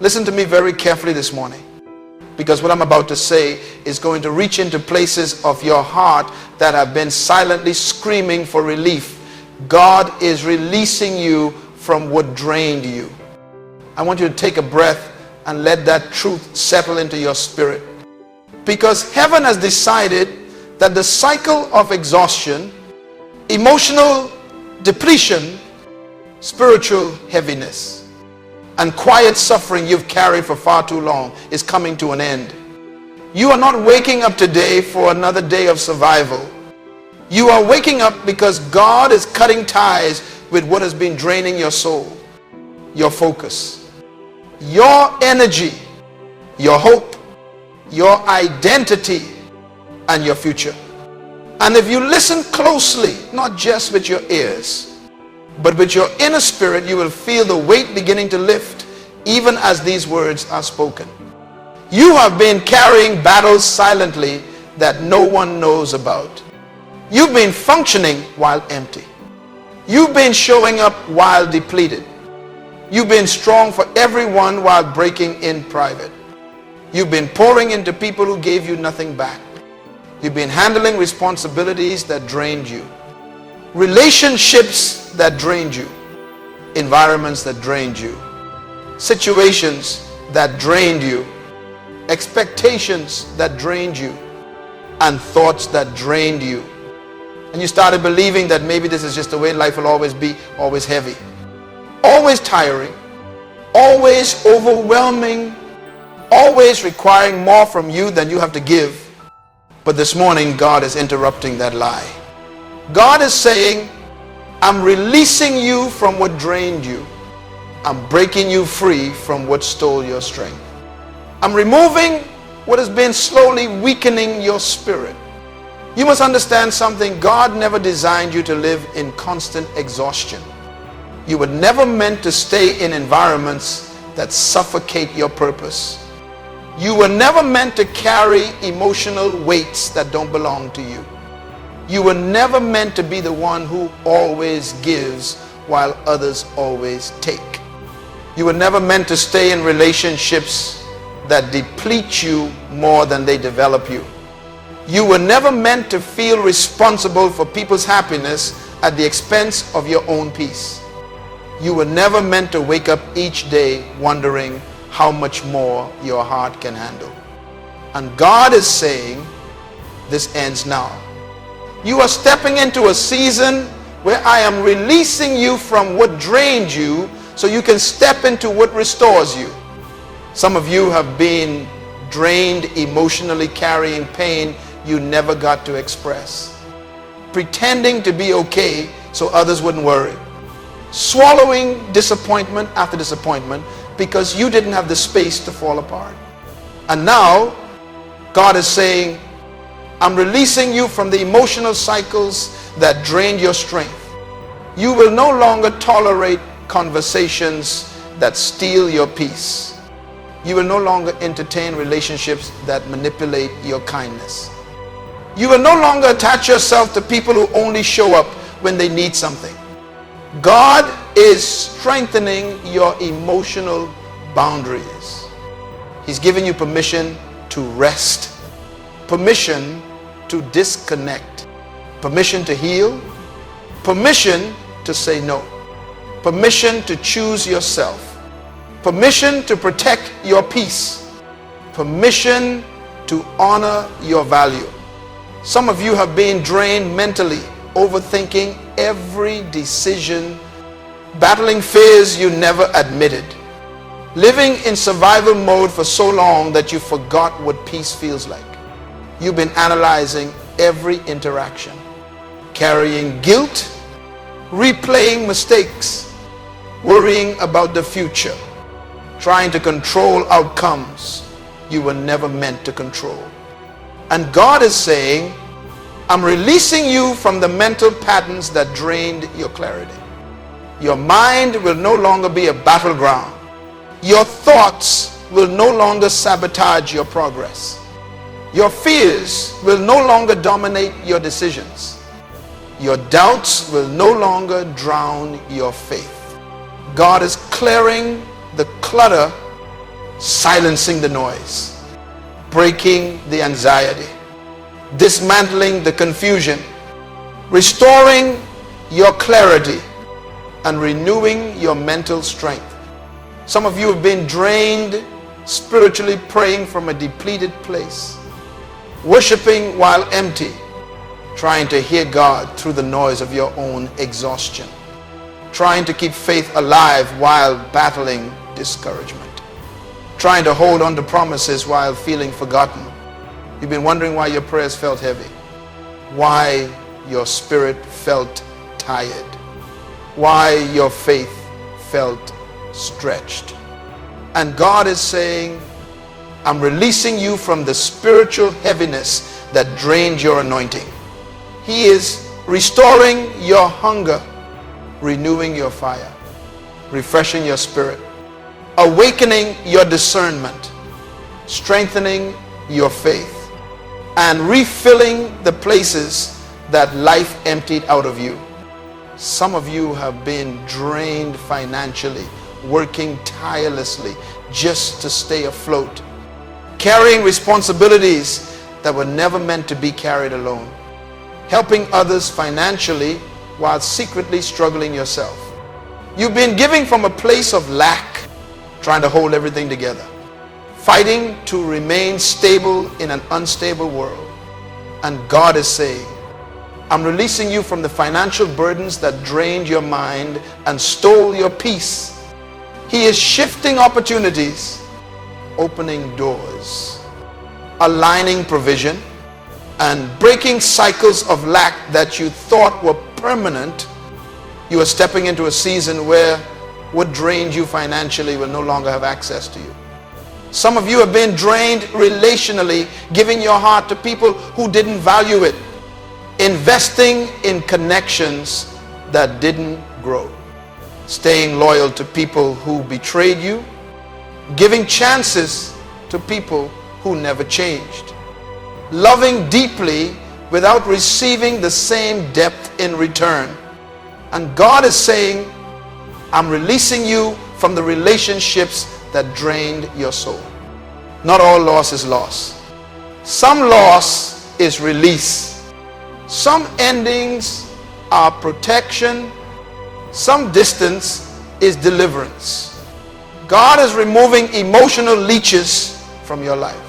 Listen to me very carefully this morning, because what I'm about to say is going to reach into places of your heart that have been silently screaming for relief. God is releasing you from what drained you. I want you to take a breath and let that truth settle into your spirit. Because heaven has decided that the cycle of exhaustion, emotional depletion, spiritual heaviness, and quiet suffering you've carried for far too long is coming to an end. You are not waking up today for another day of survival. You are waking up because God is cutting ties with what has been draining your soul, your focus, your energy, your hope, your identity, and your future. And if you listen closely, not just with your ears, but with your inner spirit, you will feel the weight beginning to lift even as these words are spoken. You have been carrying battles silently that no one knows about. You've been functioning while empty. You've been showing up while depleted. You've been strong for everyone while breaking in private. You've been pouring into people who gave you nothing back. You've been handling responsibilities that drained you, relationships that drained you, environments that drained you, situations that drained you, expectations that drained you, and thoughts that drained you. And you started believing that maybe this is just the way life will always be, always heavy, always tiring, always overwhelming, always requiring more from you than you have to give. But this morning, God is interrupting that lie. God is saying, I'm releasing you from what drained you. I'm breaking you free from what stole your strength. I'm removing what has been slowly weakening your spirit. You must understand something. God never designed you to live in constant exhaustion. You were never meant to stay in environments that suffocate your purpose. You were never meant to carry emotional weights that don't belong to you. You were never meant to be the one who always gives while others always take. You were never meant to stay in relationships that deplete you more than they develop you. You were never meant to feel responsible for people's happiness at the expense of your own peace. You were never meant to wake up each day wondering how much more your heart can handle. And God is saying, this ends now. You are stepping into a season where I am releasing you from what drained you so you can step into what restores you. Some of you have been drained emotionally, carrying pain you never got to express, pretending to be okay so others wouldn't worry, swallowing disappointment after disappointment because you didn't have the space to fall apart. And now God is saying, I'm releasing you from the emotional cycles that drained your strength. You will no longer tolerate conversations that steal your peace. You will no longer entertain relationships that manipulate your kindness. You will no longer attach yourself to people who only show up when they need something. God is strengthening your emotional boundaries. He's giving you permission to rest, permission to disconnect, permission to heal, permission to say no, permission to choose yourself, permission to protect your peace, permission to honor your value. Some of you have been drained mentally, overthinking every decision, battling fears you never admitted, living in survival mode for so long that you forgot what peace feels like. You've been analyzing every interaction, carrying guilt, replaying mistakes, worrying about the future, trying to control outcomes you were never meant to control. And God is saying, I'm releasing you from the mental patterns that drained your clarity. Your mind will no longer be a battleground. Your thoughts will no longer sabotage your progress. Your fears will no longer dominate your decisions. Your doubts will no longer drown your faith. God is clearing the clutter silencing the noise, breaking the anxiety, dismantling the confusion, restoring your clarity, and renewing your mental strength. Some of you have been drained spiritually, praying from a depleted place, worshiping while empty, trying to hear God through the noise of your own exhaustion, trying to keep faith alive while battling discouragement, trying to hold on to promises while feeling forgotten. You've been wondering why your prayers felt heavy, why your spirit felt tired, why your faith felt stretched. And God is saying, I'm releasing you from the spiritual heaviness that drained your anointing. He is restoring your hunger, renewing your fire, refreshing your spirit, awakening your discernment, strengthening your faith, and refilling the places that life emptied out of you. Some of you have been drained financially, working tirelessly just to stay afloat, carrying responsibilities that were never meant to be carried alone, helping others financially while secretly struggling yourself. You've been giving from a place of lack, trying to hold everything together, fighting to remain stable in an unstable world. And God is saying, I'm releasing you from the financial burdens that drained your mind and stole your peace. He is shifting opportunities, opening doors, aligning provision, and breaking cycles of lack that you thought were permanent. You are stepping into a season where what drained you financially will no longer have access to you. Some of you have been drained relationally, giving your heart to people who didn't value it, investing in connections that didn't grow, staying loyal to people who betrayed you, giving chances to people who never changed, loving deeply without receiving the same depth in return. And God is saying, I'm releasing you from the relationships that drained your soul. Not all loss is loss. Some loss is release. Some endings are protection. Some distance is deliverance. God is removing emotional leeches from your life.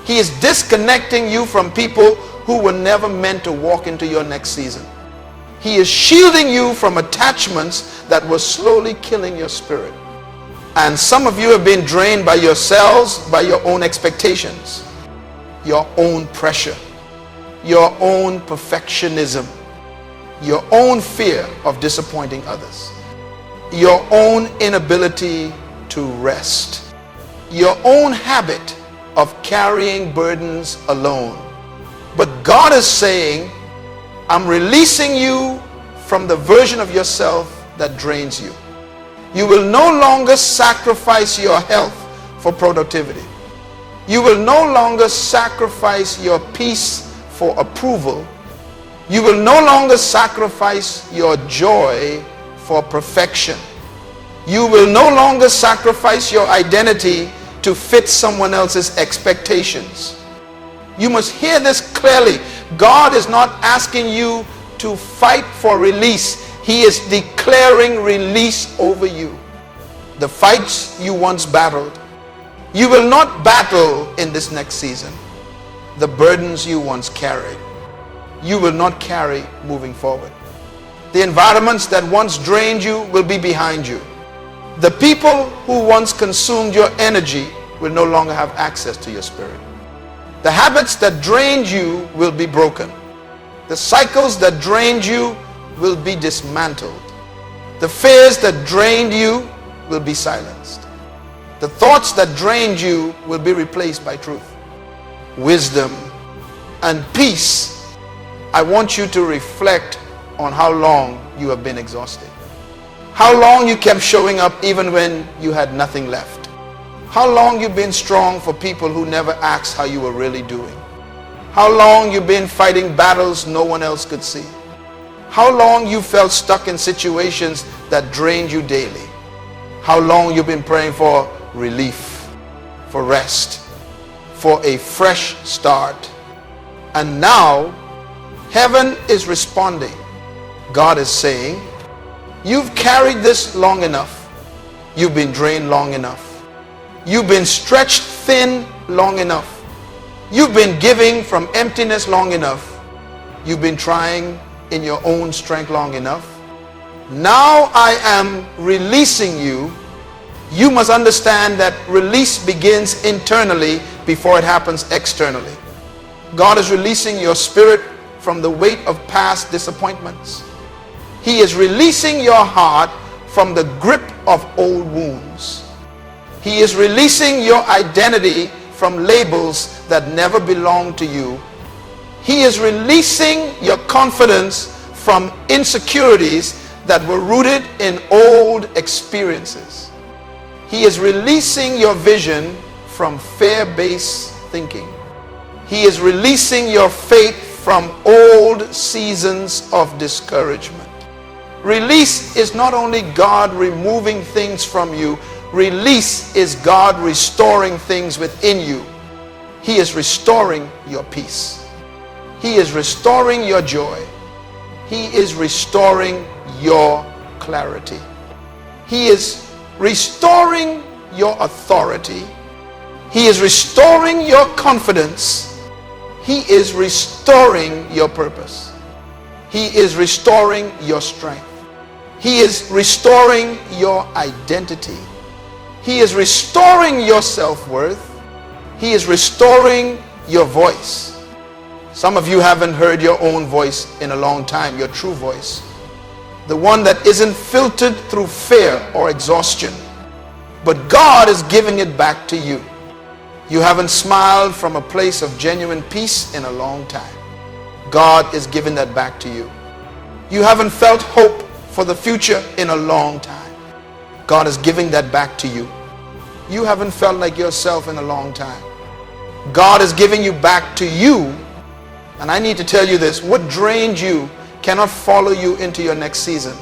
He is disconnecting you from people who were never meant to walk into your next season. He is shielding you from attachments that were slowly killing your spirit. And some of you have been drained by yourselves, by your own expectations, your own pressure, your own perfectionism, your own fear of disappointing others, your own inability to rest, your own habit of carrying burdens alone. But God is saying, I'm releasing you from the version of yourself that drains you. You will no longer sacrifice your health for productivity. You will no longer sacrifice your peace for approval. You will no longer sacrifice your joy for perfection. You will no longer sacrifice your identity to fit someone else's expectations. You must hear this clearly. God is not asking you to fight for release. He is declaring release over you. The fights you once battled, you will not battle in this next season. The burdens you once carried, you will not carry moving forward. The environments that once drained you will be behind you. The people who once consumed your energy will no longer have access to your spirit. The habits that drained you will be broken. The cycles that drained you will be dismantled. The fears that drained you will be silenced. The thoughts that drained you will be replaced by truth, wisdom, and peace. I want you to reflect on how long you have been exhausted. How long you kept showing up even when you had nothing left. How long you've been strong for people who never asked how you were really doing. How long you've been fighting battles no one else could see. How long you felt stuck in situations that drained you daily. How long you've been praying for relief. for rest, for a fresh start. And now, heaven is responding. God is saying, you've carried this long enough. You've been drained long enough. You've been stretched thin long enough. You've been giving from emptiness long enough. You've been trying in your own strength long enough. Now I am releasing you. You must understand that release begins internally before it happens externally. God is releasing your spirit from the weight of past disappointments. He is releasing your heart from the grip of old wounds. He is releasing your identity from labels that never belonged to you. He is releasing your confidence from insecurities that were rooted in old experiences. He is releasing your vision from fear-based thinking. He is releasing your faith from old seasons of discouragement. Release is not only God removing things from you. Release is God restoring things within you. He is restoring your peace. He is restoring your joy. He is restoring your clarity. He is restoring your authority. He is restoring your confidence. He is restoring your purpose. He is restoring your strength. He is restoring your identity. He is restoring your self-worth. He is restoring your voice. Some of you haven't heard your own voice in a long time, your true voice. The one that isn't filtered through fear or exhaustion. But God is giving it back to you. You haven't smiled from a place of genuine peace in a long time. God is giving that back to you. You haven't felt hope for the future in a long time. God is giving that back to you. You haven't felt like yourself in a long time. God is giving you back to you. And I need to tell you this, what drained you cannot follow you into your next season.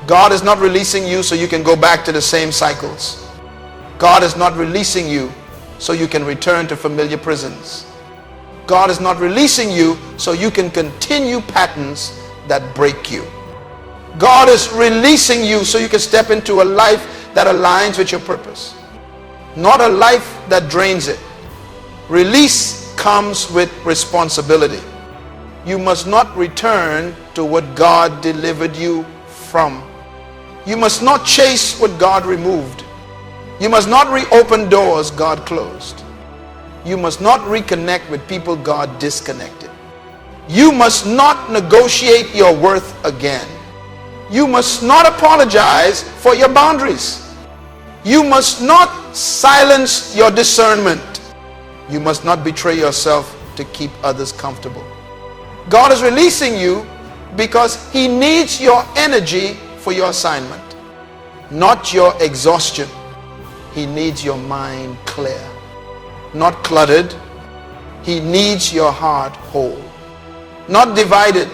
God is not releasing you so you can go back to the same cycles. God is not releasing you so you can return to familiar prisons. God is not releasing you so you can continue patterns that break you. God is releasing you so you can step into a life that aligns with your purpose, not a life that drains it. Release comes with responsibility. You must not return to what God delivered you from. You must not chase what God removed. You must not reopen doors God closed. You must not reconnect with people God disconnected. You must not negotiate your worth again. You must not apologize for your boundaries. You must not silence your discernment. You must not betray yourself to keep others comfortable. God is releasing you because He needs your energy for your assignment, not your exhaustion. He needs your mind clear, not cluttered. He needs your heart whole, not divided.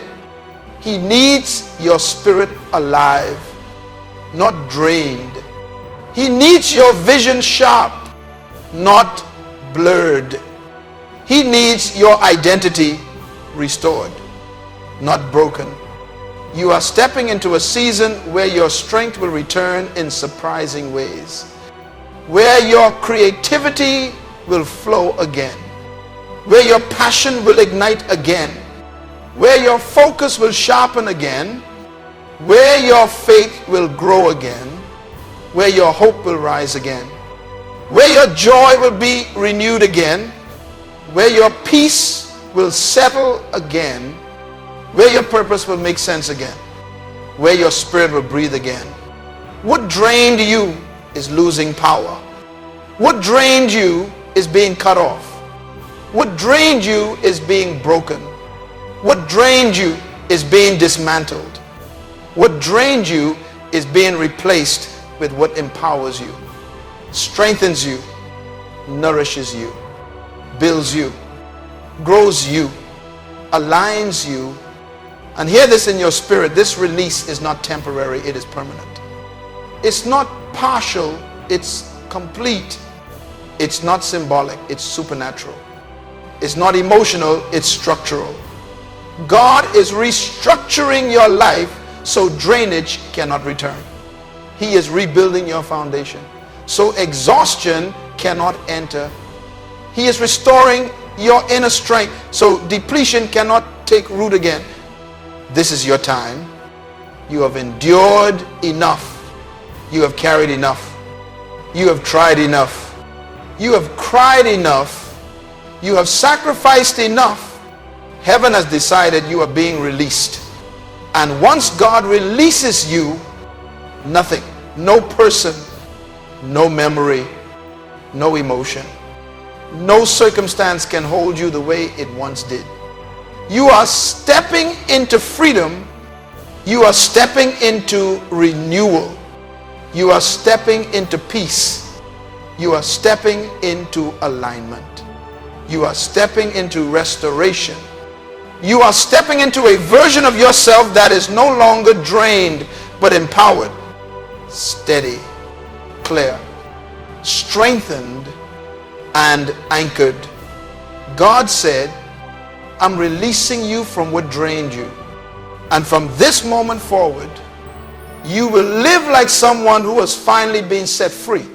He needs your spirit alive, not drained. He needs your vision sharp, not blurred. He needs your identity restored, not broken. You are stepping into a season where your strength will return in surprising ways, where your creativity will flow again, where your passion will ignite again, where your focus will sharpen again, where your faith will grow again, where your hope will rise again, where your joy will be renewed again, where your peace will settle again, where your purpose will make sense again, where your spirit will breathe again. What drained you is losing power. What drained you is being cut off. What drained you is being broken. What drained you is being dismantled. What drained you is being replaced with what empowers you, strengthens you, nourishes you, builds you, grows you, aligns you. And hear this in your spirit, this release is not temporary, it is permanent. It's not partial, it's complete. It's not symbolic, it's supernatural. It's not emotional, it's structural. God is restructuring your life so drainage cannot return. He is rebuilding your foundation so exhaustion cannot enter. He is restoring your inner strength so depletion cannot take root again. This is your time. You have endured enough. You have carried enough. You have tried enough. You have cried enough. You have sacrificed enough. Heaven has decided you are being released. And once God releases you, nothing, no person, no memory, no emotion, no circumstance can hold you the way it once did. You are stepping into freedom. You are stepping into renewal. You are stepping into peace. You are stepping into alignment. You are stepping into restoration. You are stepping into a version of yourself that is no longer drained but empowered, steady, clear, strengthened, and anchored. God said, I'm releasing you from what drained you. And from this moment forward, you will live like someone who has finally been set free.